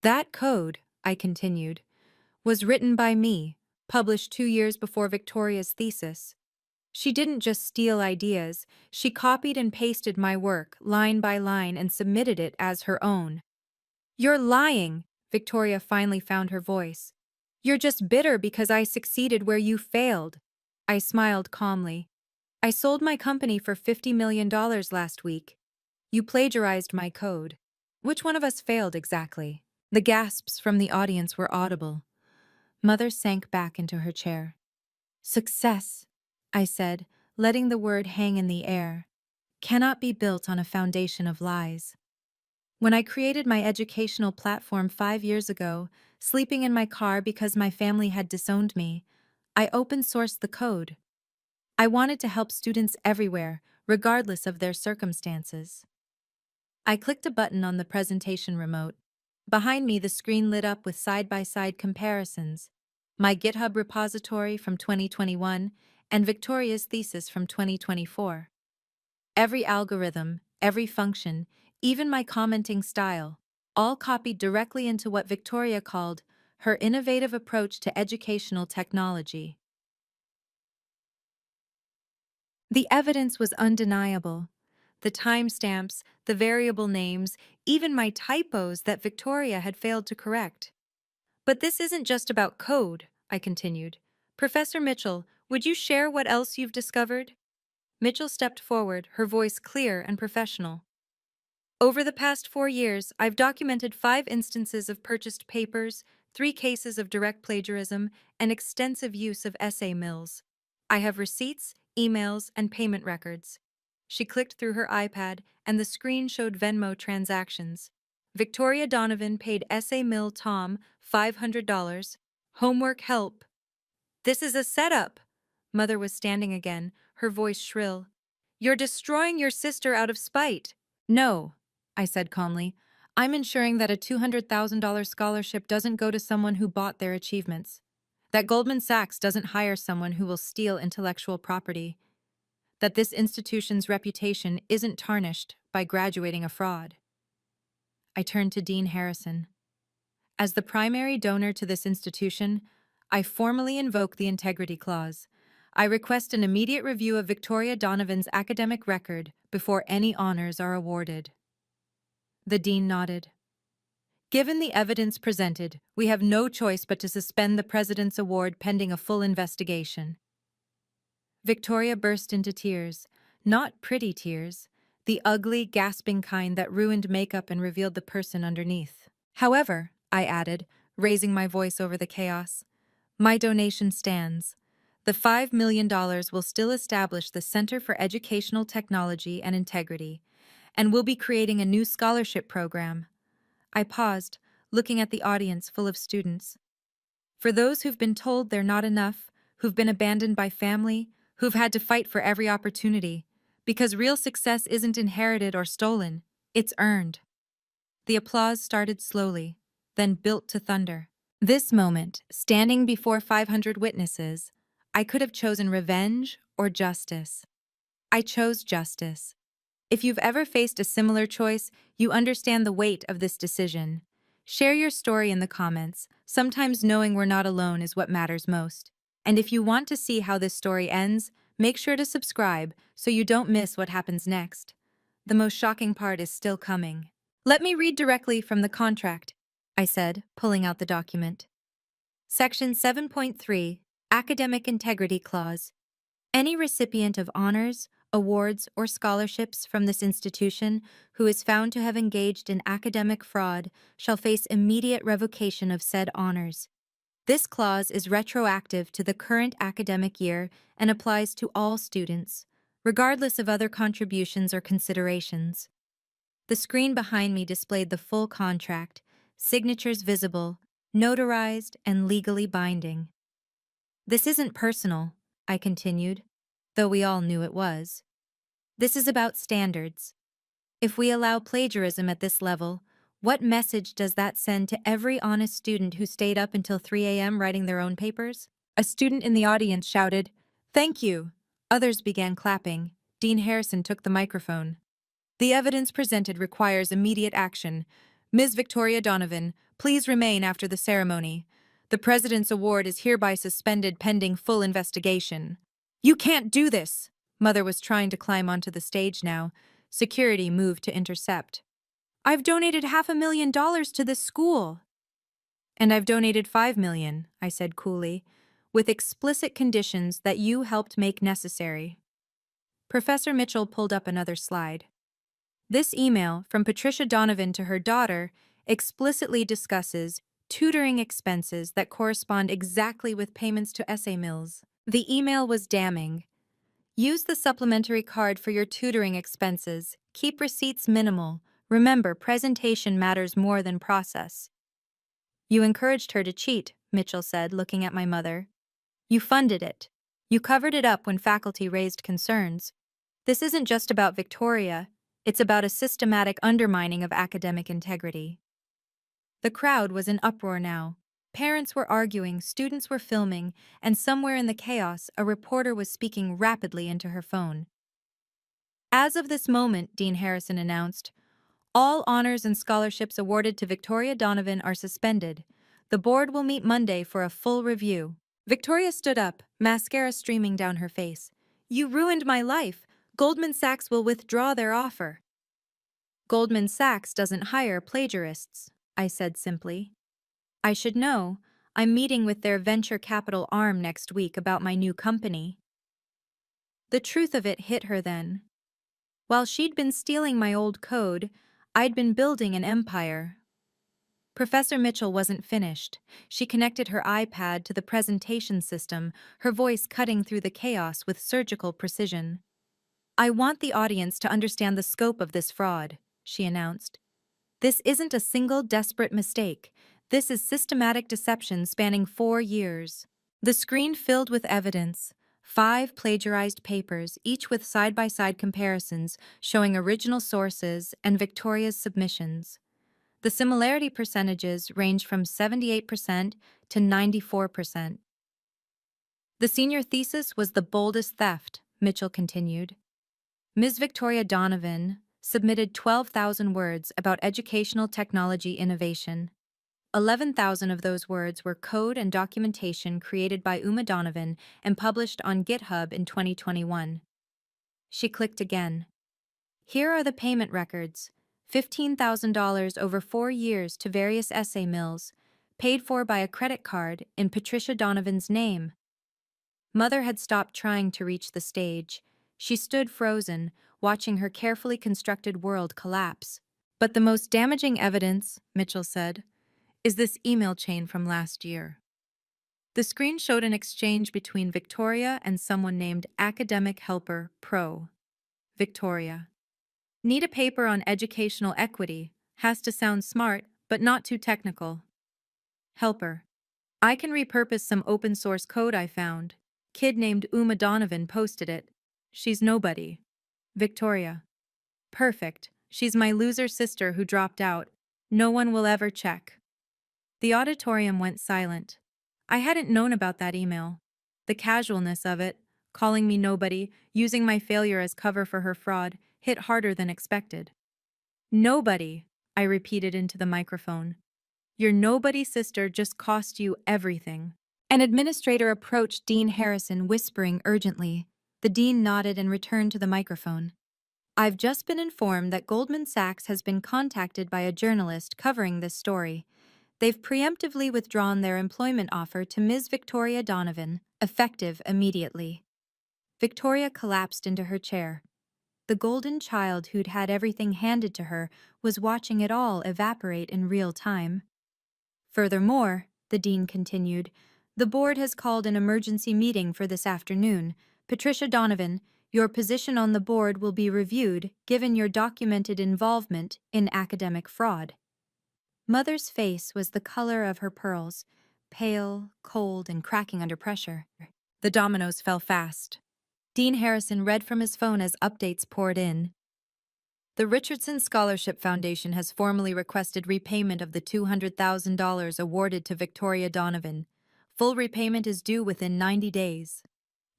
That code, I continued, was written by me, published 2 years before Victoria's thesis. She didn't just steal ideas, she copied and pasted my work, line by line, and submitted it as her own. You're lying, Victoria finally found her voice. You're just bitter because I succeeded where you failed. I smiled calmly. I sold my company for $50 million last week. You plagiarized my code. Which one of us failed exactly? The gasps from the audience were audible. Mother sank back into her chair. Success, I said, letting the word hang in the air, cannot be built on a foundation of lies. When I created my educational platform 5 years ago, sleeping in my car because my family had disowned me, I open-sourced the code. I wanted to help students everywhere, regardless of their circumstances. I clicked a button on the presentation remote. Behind me, the screen lit up with side-by-side comparisons. My GitHub repository from 2021 and Victoria's thesis from 2024. Every algorithm, every function, even my commenting style, all copied directly into what Victoria called her innovative approach to educational technology. The evidence was undeniable. The timestamps, the variable names, even my typos that Victoria had failed to correct. But this isn't just about code, I continued. Professor Mitchell, would you share what else you've discovered? Mitchell stepped forward, her voice clear and professional. Over the past 4 years, I've documented 5 instances of purchased papers, 3 cases of direct plagiarism, and extensive use of essay mills. I have receipts, emails, and payment records. She clicked through her iPad, and the screen showed Venmo transactions. Victoria Donovan paid essay mill Tom $500. Homework help. This is a setup. Mother was standing again, her voice shrill. You're destroying your sister out of spite. No, I said calmly. I'm ensuring that a $200,000 scholarship doesn't go to someone who bought their achievements. That Goldman Sachs doesn't hire someone who will steal intellectual property. That this institution's reputation isn't tarnished by graduating a fraud. I turned to Dean Harrison. As the primary donor to this institution, I formally invoke the Integrity Clause. I request an immediate review of Victoria Donovan's academic record before any honors are awarded. The dean nodded. Given the evidence presented, we have no choice but to suspend the President's Award pending a full investigation. Victoria burst into tears, not pretty tears, the ugly, gasping kind that ruined makeup and revealed the person underneath. However, I added, raising my voice over the chaos, my donation stands. The $5 million will still establish the Center for Educational Technology and Integrity, and we'll be creating a new scholarship program. I paused, looking at the audience full of students. For those who've been told they're not enough, who've been abandoned by family, who've had to fight for every opportunity, because real success isn't inherited or stolen, it's earned. The applause started slowly, then built to thunder. This moment, standing before 500 witnesses, I could have chosen revenge or justice. I chose justice. If you've ever faced a similar choice, you understand the weight of this decision. Share your story in the comments. Sometimes knowing we're not alone is what matters most. And if you want to see how this story ends, make sure to subscribe so you don't miss what happens next. The most shocking part is still coming. Let me read directly from the contract, I said, pulling out the document. Section 7.3, Academic Integrity Clause. Any recipient of honors, awards, or scholarships from this institution who is found to have engaged in academic fraud shall face immediate revocation of said honors. This clause is retroactive to the current academic year and applies to all students, regardless of other contributions or considerations. The screen behind me displayed the full contract, signatures visible, notarized, and legally binding. This isn't personal, I continued, though we all knew it was. This is about standards. If we allow plagiarism at this level, what message does that send to every honest student who stayed up until 3 a.m. writing their own papers? A student in the audience shouted, "Thank you." Others began clapping. Dean Harrison took the microphone. The evidence presented requires immediate action. Ms. Victoria Donovan, please remain after the ceremony. The President's Award is hereby suspended pending full investigation. You can't do this! Mother was trying to climb onto the stage now. Security moved to intercept. I've donated $500,000 to this school. And I've donated $5 million, I said coolly, with explicit conditions that you helped make necessary. Professor Mitchell pulled up another slide. This email from Patricia Donovan to her daughter explicitly discusses tutoring expenses that correspond exactly with payments to essay mills. The email was damning. Use the supplementary card for your tutoring expenses. Keep receipts minimal. Remember, presentation matters more than process. You encouraged her to cheat, Mitchell said, looking at my mother. You funded it. You covered it up when faculty raised concerns. This isn't just about Victoria. It's about a systematic undermining of academic integrity. The crowd was in uproar now. Parents were arguing, students were filming, and somewhere in the chaos, a reporter was speaking rapidly into her phone. As of this moment, Dean Harrison announced, all honors and scholarships awarded to Victoria Donovan are suspended. The board will meet Monday for a full review. Victoria stood up, mascara streaming down her face. You ruined my life. Goldman Sachs will withdraw their offer. Goldman Sachs doesn't hire plagiarists, I said simply. I should know. I'm meeting with their venture capital arm next week about my new company. The truth of it hit her then. While she'd been stealing my old code, I'd been building an empire. Professor Mitchell wasn't finished. She connected her iPad to the presentation system, her voice cutting through the chaos with surgical precision. I want the audience to understand the scope of this fraud, she announced. This isn't a single desperate mistake. This is systematic deception spanning 4 years. The screen filled with evidence. 5 plagiarized papers, each with side-by-side comparisons showing original sources and Victoria's submissions. The similarity percentages range from 78% to 94%. The senior thesis was the boldest theft, Mitchell continued. Ms. Victoria Donovan submitted 12,000 words about educational technology innovation. 11,000 of those words were code and documentation created by Donovan and published on GitHub in 2021. She clicked again. Here are the payment records. $15,000 over 4 years to various essay mills, paid for by a credit card in Patricia Donovan's name. Mother had stopped trying to reach the stage. She stood frozen, watching her carefully constructed world collapse. But the most damaging evidence, Mitchell said, is this email chain from last year. The screen showed an exchange between Victoria and someone named Academic Helper Pro. Victoria. Need a paper on educational equity. Has to sound smart, but not too technical. Helper. I can repurpose some open source code I found. Kid named Donovan posted it. She's nobody. Victoria. Perfect. She's my loser sister who dropped out. No one will ever check. The auditorium went silent. I hadn't known about that email. The casualness of it, calling me nobody, using my failure as cover for her fraud, hit harder than expected. Nobody, I repeated into the microphone. Your nobody sister just cost you everything. An administrator approached Dean Harrison, whispering urgently. The dean nodded and returned to the microphone. I've just been informed that Goldman Sachs has been contacted by a journalist covering this story. They've preemptively withdrawn their employment offer to Ms. Victoria Donovan, effective immediately. Victoria collapsed into her chair. The golden child who'd had everything handed to her was watching it all evaporate in real time. Furthermore, the dean continued, the board has called an emergency meeting for this afternoon. Patricia Donovan, your position on the board will be reviewed given your documented involvement in academic fraud. Mother's face was the color of her pearls, pale, cold, and cracking under pressure. The dominoes fell fast. Dean Harrison read from his phone as updates poured in. The Richardson Scholarship Foundation has formally requested repayment of the $200,000 awarded to Victoria Donovan. Full repayment is due within 90 days.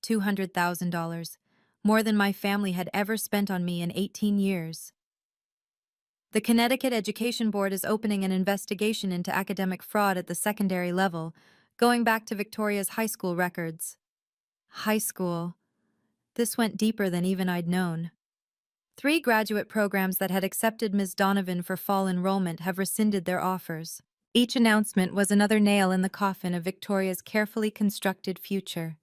$200,000, more than my family had ever spent on me in 18 years. The Connecticut Education Board is opening an investigation into academic fraud at the secondary level, going back to Victoria's high school records. High school. This went deeper than even I'd known. 3 graduate programs that had accepted Ms. Donovan for fall enrollment have rescinded their offers. Each announcement was another nail in the coffin of Victoria's carefully constructed future.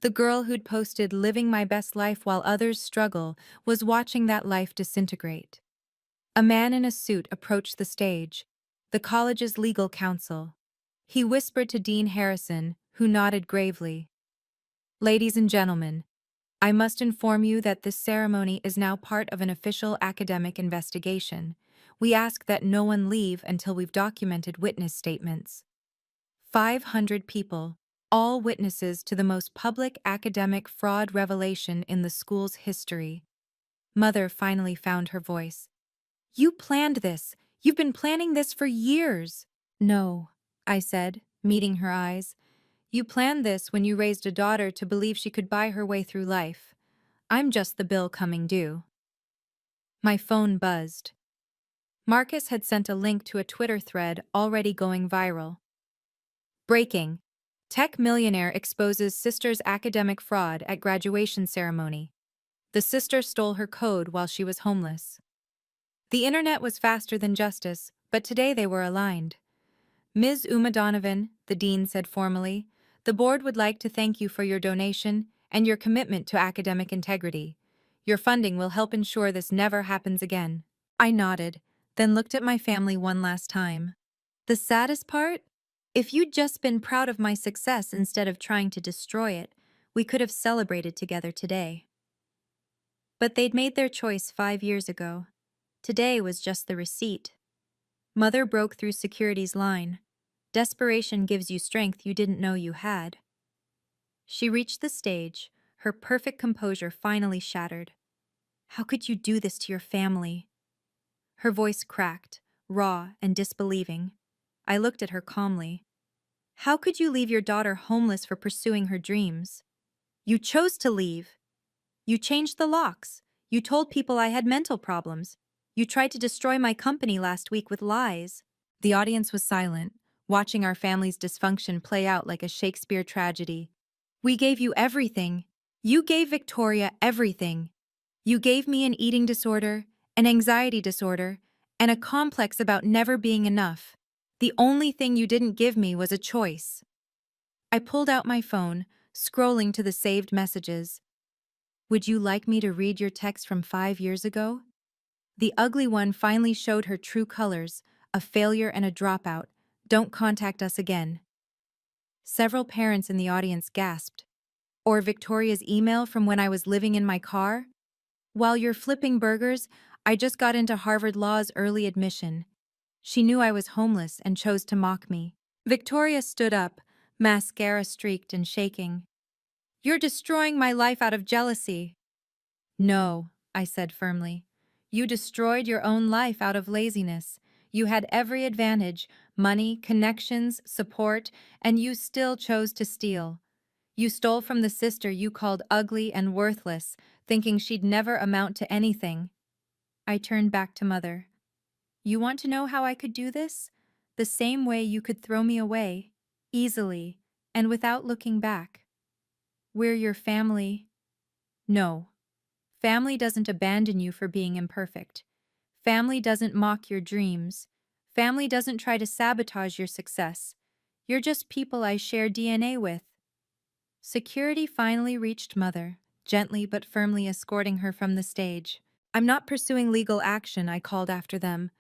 The girl who'd posted "living my best life while others struggle" was watching that life disintegrate. A man in a suit approached the stage, the college's legal counsel. He whispered to Dean Harrison, who nodded gravely. Ladies and gentlemen, I must inform you that this ceremony is now part of an official academic investigation. We ask that no one leave until we've documented witness statements. 500 people, all witnesses to the most public academic fraud revelation in the school's history. Mother finally found her voice. You planned this. You've been planning this for years. No, I said, meeting her eyes. You planned this when you raised a daughter to believe she could buy her way through life. I'm just the bill coming due. My phone buzzed. Marcus had sent a link to a Twitter thread already going viral. Breaking. Tech millionaire exposes sister's academic fraud at graduation ceremony. The sister stole her code while she was homeless. The internet was faster than justice, but today they were aligned. Ms. Uma Donovan, the dean said formally, the board would like to thank you for your donation and your commitment to academic integrity. Your funding will help ensure this never happens again. I nodded, then looked at my family one last time. The saddest part? If you'd just been proud of my success instead of trying to destroy it, we could have celebrated together today. But they'd made their choice 5 years ago. Today was just the receipt. Mother broke through security's line. Desperation gives you strength you didn't know you had. She reached the stage, her perfect composure finally shattered. How could you do this to your family? Her voice cracked, raw and disbelieving. I looked at her calmly. How could you leave your daughter homeless for pursuing her dreams? You chose to leave. You changed the locks. You told people I had mental problems. You tried to destroy my company last week with lies. The audience was silent, watching our family's dysfunction play out like a Shakespeare tragedy. We gave you everything. You gave Victoria everything. You gave me an eating disorder, an anxiety disorder, and a complex about never being enough. The only thing you didn't give me was a choice. I pulled out my phone, scrolling to the saved messages. Would you like me to read your text from 5 years ago? The ugly one finally showed her true colors, a failure and a dropout. Don't contact us again. Several parents in the audience gasped. Or Victoria's email from when I was living in my car? While you're flipping burgers, I just got into Harvard Law's early admission. She knew I was homeless and chose to mock me. Victoria stood up, mascara streaked and shaking. You're destroying my life out of jealousy. No, I said firmly. You destroyed your own life out of laziness. You had every advantage, money, connections, support, and you still chose to steal. You stole from the sister you called ugly and worthless, thinking she'd never amount to anything. I turned back to Mother. You want to know how I could do this? the same way you could throw me away, easily, and without looking back. We're your family. No. Family doesn't abandon you for being imperfect. Family doesn't mock your dreams. Family doesn't try to sabotage your success. You're just people I share DNA with. Security finally reached Mother, gently but firmly escorting her from the stage. I'm not pursuing legal action, I called after them.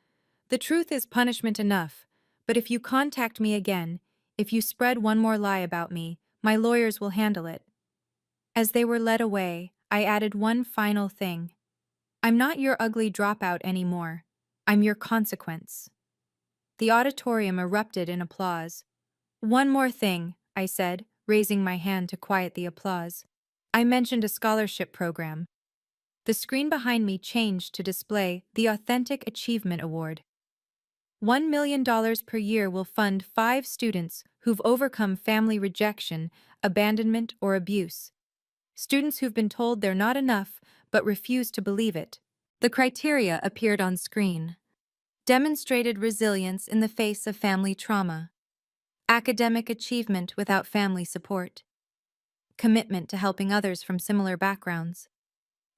The truth is punishment enough, but if you contact me again, if you spread one more lie about me, my lawyers will handle it. As they were led away, I added one final thing. I'm not your ugly dropout anymore. I'm your consequence. The auditorium erupted in applause. One more thing, I said, raising my hand to quiet the applause. I mentioned a scholarship program. The screen behind me changed to display the Authentic Achievement Award. $1 million per year will fund 5 students who've overcome family rejection, abandonment, or abuse. Students who've been told they're not enough but refuse to believe it. The criteria appeared on screen. Demonstrated resilience in the face of family trauma. Academic achievement without family support. Commitment to helping others from similar backgrounds.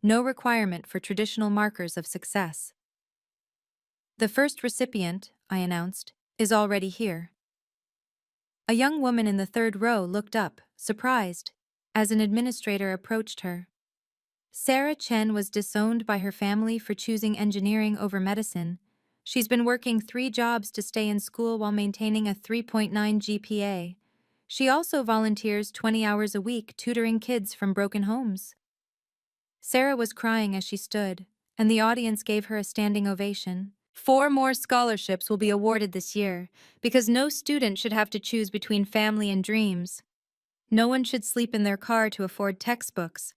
No requirement for traditional markers of success. The first recipient, I announced, is already here. A young woman in the third row looked up, surprised, as an administrator approached her. Sarah Chen was disowned by her family for choosing engineering over medicine. She's been working 3 jobs to stay in school while maintaining a 3.9 GPA. She also volunteers 20 hours a week tutoring kids from broken homes. Sarah was crying as she stood, and the audience gave her a standing ovation. 4 more scholarships will be awarded this year, because no student should have to choose between family and dreams. No one should sleep in their car to afford textbooks.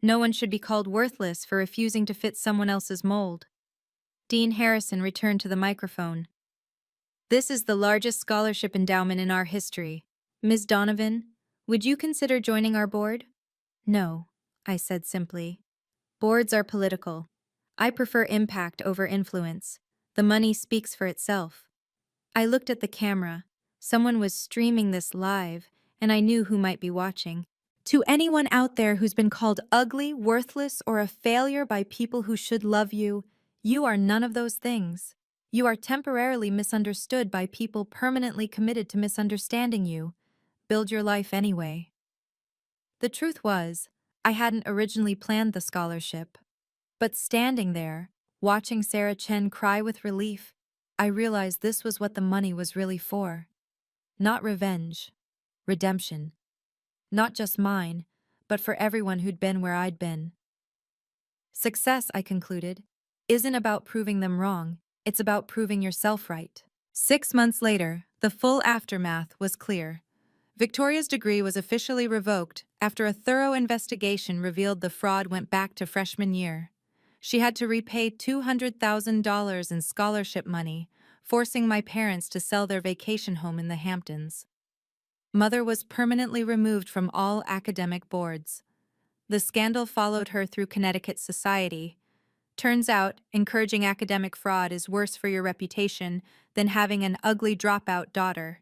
No one should be called worthless for refusing to fit someone else's mold. Dean Harrison returned to the microphone. This is the largest scholarship endowment in our history. Ms. Donovan, would you consider joining our board? No, I said simply. Boards are political. I prefer impact over influence. The money speaks for itself. I looked at the camera. Someone was streaming this live, and I knew who might be watching. To anyone out there who's been called ugly, worthless, or a failure by people who should love you, you are none of those things. You are temporarily misunderstood by people permanently committed to misunderstanding you. Build your life anyway. The truth was, I hadn't originally planned the scholarship. But standing there, watching Sarah Chen cry with relief, I realized this was what the money was really for. Not revenge. Redemption. Not just mine, but for everyone who'd been where I'd been. Success, I concluded, isn't about proving them wrong, it's about proving yourself right. 6 months later, the full aftermath was clear. Victoria's degree was officially revoked after a thorough investigation revealed the fraud went back to freshman year. She had to repay $200,000 in scholarship money, forcing my parents to sell their vacation home in the Hamptons. Mother was permanently removed from all academic boards. The scandal followed her through Connecticut society. Turns out, encouraging academic fraud is worse for your reputation than having an ugly dropout daughter.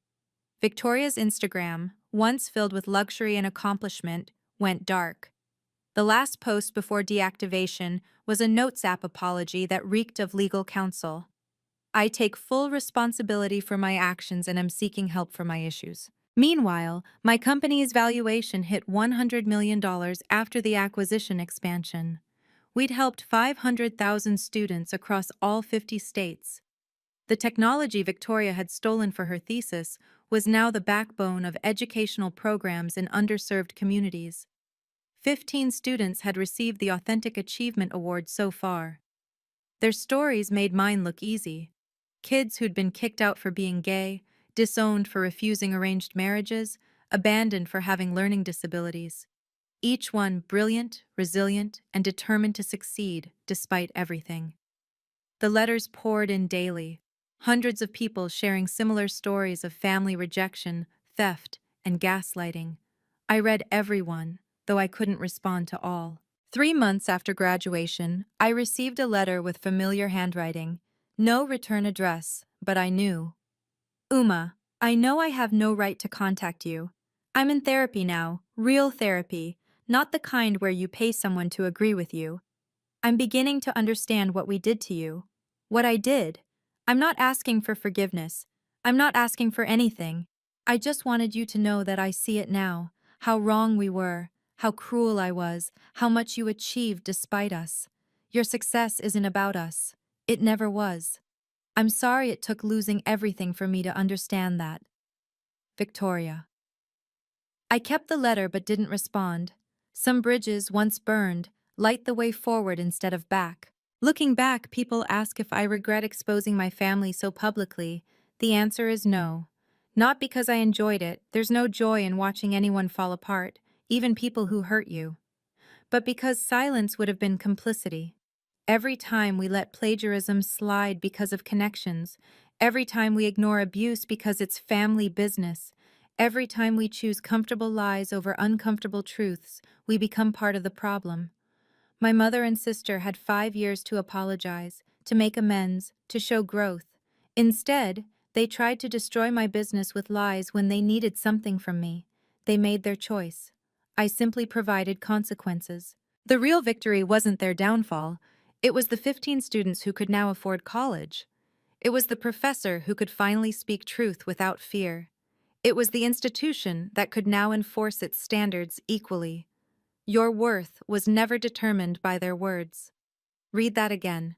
Victoria's Instagram, once filled with luxury and accomplishment, went dark. The last post before deactivation was a Notes app apology that reeked of legal counsel. I take full responsibility for my actions and am seeking help for my issues. Meanwhile, my company's valuation hit $100 million after the acquisition expansion. We'd helped 500,000 students across all 50 states. The technology Victoria had stolen for her thesis was now the backbone of educational programs in underserved communities. 15 students had received the Authentic Achievement Award so far. Their stories made mine look easy. Kids who'd been kicked out for being gay, disowned for refusing arranged marriages, abandoned for having learning disabilities. Each one brilliant, resilient, and determined to succeed despite everything. The letters poured in daily, hundreds of people sharing similar stories of family rejection, theft, and gaslighting. I read every one, though I couldn't respond to all. 3 months after graduation, I received a letter with familiar handwriting. No return address, but I knew. Uma, I know I have no right to contact you. I'm in therapy now, real therapy, not the kind where you pay someone to agree with you. I'm beginning to understand what we did to you. What I did. I'm not asking for forgiveness. I'm not asking for anything. I just wanted you to know that I see it now, how wrong we were, how cruel I was, how much you achieved despite us. Your success isn't about us. It never was. I'm sorry it took losing everything for me to understand that. Victoria. I kept the letter but didn't respond. Some bridges, once burned, light the way forward instead of back. Looking back, people ask if I regret exposing my family so publicly. The answer is no. Not because I enjoyed it, there's no joy in watching anyone fall apart, even people who hurt you. But because silence would have been complicity. Every time we let plagiarism slide because of connections, every time we ignore abuse because it's family business, every time we choose comfortable lies over uncomfortable truths, we become part of the problem. My mother and sister had 5 years to apologize, to make amends, to show growth. Instead, they tried to destroy my business with lies when they needed something from me. They made their choice. I simply provided consequences. The real victory wasn't their downfall. It was the 15 students who could now afford college. It was the professor who could finally speak truth without fear. It was the institution that could now enforce its standards equally. Your worth was never determined by their words. Read that again.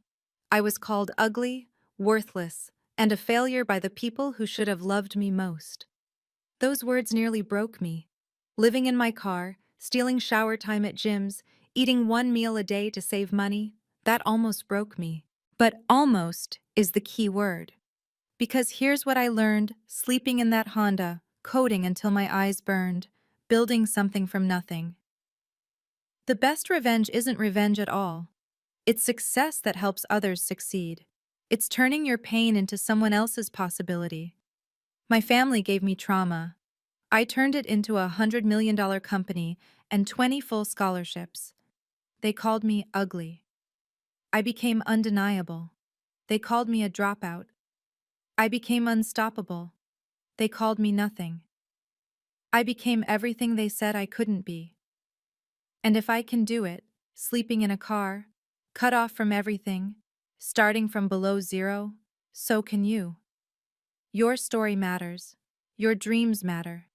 I was called ugly, worthless, and a failure by the people who should have loved me most. Those words nearly broke me. Living in my car, stealing shower time at gyms, eating one meal a day to save money, that almost broke me. But almost is the key word. Because here's what I learned, sleeping in that Honda, coding until my eyes burned, building something from nothing. The best revenge isn't revenge at all. It's success that helps others succeed. It's turning your pain into someone else's possibility. My family gave me trauma. I turned it into a $100 million company and 20 full scholarships. They called me ugly. I became undeniable. They called me a dropout. I became unstoppable. They called me nothing. I became everything they said I couldn't be. And if I can do it, sleeping in a car, cut off from everything, starting from below zero, so can you. Your story matters. Your dreams matter.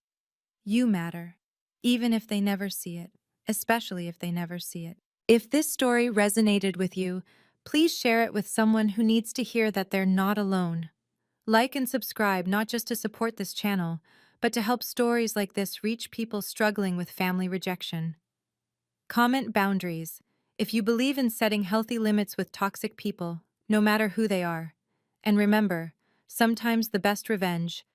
You matter. Even if they never see it, especially if they never see it. If this story resonated with you, please share it with someone who needs to hear that they're not alone. Like and subscribe not just to support this channel, but to help stories like this reach people struggling with family rejection. Comment boundaries. If you believe in setting healthy limits with toxic people, no matter who they are. And remember, sometimes the best revenge